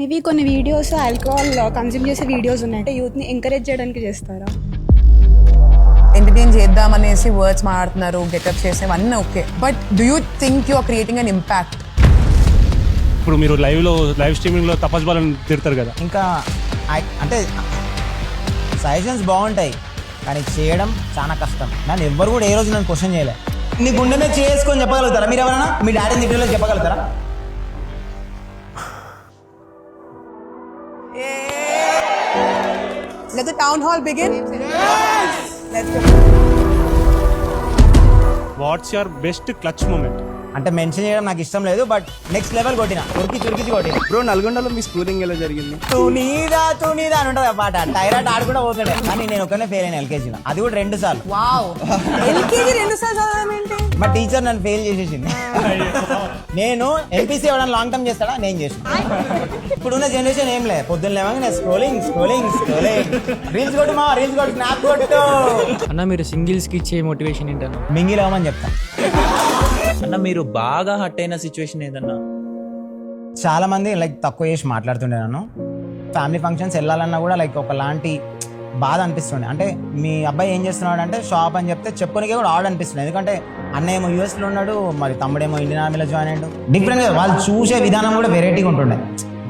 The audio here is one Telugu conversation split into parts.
మేబీ కొన్ని వీడియోస్ ఆల్కహాల్ కన్జ్యూమ్ చేసే వీడియోస్ ఉన్నాయంటే యూత్ని ఎంకరేజ్ చేయడానికి చేస్తారా? ఎంటర్టైన్ చేద్దామనేసి వర్డ్స్ మాట్లాడుతున్నారు, గెటప్ చేసేవన్నీ okay, but do you think you are creating an impact? ఇప్పుడు మీరు లైవ్ స్ట్రీమింగ్లో తపస్ బాలని తిడతారు కదా, ఇంకా అంటే సజెషన్స్ బాగుంటాయి కానీ చేయడం చాలా కష్టం. నన్ను ఎవ్వరు కూడా ఏ రోజు నన్ను క్వశ్చన్ చేయలే. నీ గుండె మీద చేసుకొని చెప్పగలుగుతారా మీరు ఎవరైనా? మీ డాడీని ఇంటర్వ్యూలో చెప్పగలుగుతారా? Let the town hall begin. Yes. Let's go. What's your best clutch moment? అంటే మెన్షన్ చేయడం నాకు ఇష్టం లేదు, బట్ నెక్స్ట్ లెవెల్ కొట్టిన, ఉరికిచి కొట్టిన. బ్రో, నల్గొండలో మీ స్కూలింగ్ ఎలా జరిగింది? తునీదా అని ఉంటుంది ఆ పాట. టైరాట్ ఆడుకుంటూ పోతాడే, కానీ నేను ఒకనే ఫెయిల్ అయిన ఎల్కేజీలో, అది కూడా 2 సార్లు. వావ్, ఎల్కేజీ 2 సార్లు చదవమేంటి? మా టీచర్ నన్ను ఫెయిల్ చేసేసింది. నేను ఎంపీసీ ఎవరైనా లాంగ్ టర్మ్ చేస్తాడా, నేను చేసిన. ఇప్పుడున్న జనరేషన్ ఏం లేదు, పొద్దున్న లేవగా నేను స్క్రోలింగ్ రీల్స్ కొట్టు మా రీల్స్ కొట్టు, స్నాప్ కొట్టు. అన్న మీరు సింగిల్స్ కి ఇచ్చే మోటివేషన్ ఏంటన్నా? మింగిల్ అవ్వమని చెప్తాను. అన్న మీరు బాగా హర్ట్ అయిన సిచ్యువేషన్ ఏదన్నా? చాలా మంది లైక్ తక్కువ చేసి మాట్లాడుతుండే నన్ను. ఫ్యామిలీ ఫంక్షన్స్ వెళ్ళాలన్నా కూడా లైక్ ఒకలాంటి బాధ అనిపిస్తుండే. అంటే మీ అబ్బాయి ఏం చేస్తున్నాడు అంటే షాప్ అని చెప్తే చెప్పుకోనికే కూడా ఆర్డర్ అనిపిస్తుంది. ఎందుకంటే అన్నయ్యేమో యూఎస్లో ఉన్నాడు, మరి తమ్ముడేమో ఇండియన్ ఆర్మీలో జాయిన్ అయ్యాడు. డిఫరెంట్గా వాళ్ళు చూసే విధానం కూడా వెరైటీగా ఉంటుండే.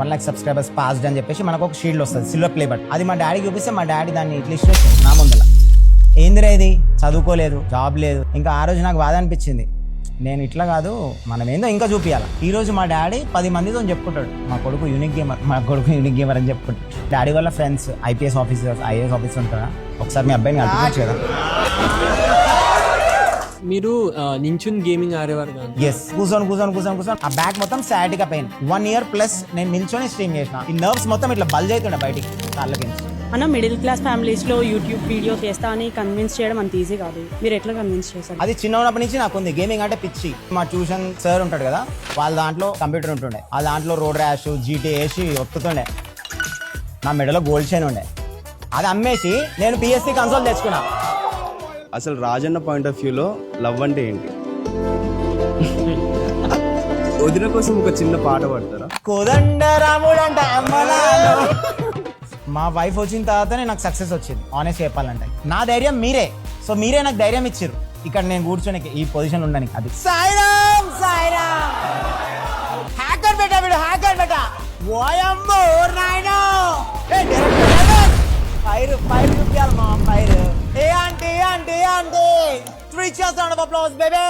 1 lakh సబ్స్క్రైబర్స్ పాస్డ్ అని చెప్పేసి మనకు ఒక షీల్డ్ వస్తుంది, సిల్వర్ ప్లే బట్. అది మా డాడీకి చూపిస్తే మా డాడీ దాన్ని ఇట్లా ఇచ్చేసి నా ముందల, ఏందిరా ఇది, చదువుకోలేదు, జాబ్ లేదు. ఇంకా ఆ రోజు నాకు బాధ అనిపించింది. నేను ఇట్లా కాదు, మనం ఏందో ఇంకా చూపించాలి. ఈ రోజు మా డాడీ 10 మందితో చెప్పుకుంటాడు, మా కొడుకు యూనిక్ గేమర్ అని చెప్పుకుంటాడు. డాడీ వాళ్ళ ఫ్రెండ్స్ ఐఏఎస్ ఆఫీసర్ ఉంటారా, ఒకసారి మీ అబ్బాయిని అడ్డుకోవచ్చు కదా. మీరు నించున్ గేమింగ్ ఆడేవారు కదా? ఎస్, కూర్చొని ఆ బ్యాక్ మొత్తం సాటిగా పెయిన్. 1 year ప్లస్ నేను నిల్చొని స్ట్రీమ్ చేసిన. ఈ నర్వ్స్ మొత్తం ఇట్లా బల్జ్ అవుతుండే బయటికి కాళ్ళకి. అన్న మిడిల్ క్లాస్ ఫ్యామిలీస్ లో యూట్యూబ్ వీడియో చేస్తా అని కన్విన్స్ చేయడం అంత ఈజీ కాదు. మీరు ఎట్లా కన్విన్స్ చేశారు? అది చిన్న ఉన్నప్పటి నుంచి నాకు ఉంది గేమింగ్ అంటే పిచ్చి. మా ట్యూషన్ సార్ ఉంటాడు కదా, వాళ్ళ దాంట్లో కంప్యూటర్ ఉంటుండే. ఆ దాంట్లో రోడ్ ర్యాష్ జీటీ వేసి ఒత్తుతుండే. నా మెడలో గోల్డ్ చైన్ ఉండే, అది అమ్మేసి నేను పిఎస్సి కన్సోల్ తెచ్చుకున్నా. అసలు రాజన్న పాయింట్ ఆఫ్ వ్యూలో లవ్ అంటే ఏంటి? వదిన కోసం ఒక చిన్న పాట పాడతారా? కోదండరాముడు అంట అమ్మలాలో. మా వైఫ్ వచ్చిన తర్వాతనే నాకు సక్సెస్ వచ్చింది ఆనెస్ట్ చెప్పాలంటే. నా ధైర్యం మీరే, సో మీరే నాకు ధైర్యం ఇచ్చారు ఇక్కడ నేను కూర్చొని ఈ పొజిషన్ ఉండడానికి. అది సాయిరామ్ హ్యాకర్ బేటా, వీడు హ్యాకర్ బేటా. ఓయమ్మో నాయనో, ఫైర్ చూపించాలి మా fire. A aunty 3 cheers round of applause baby.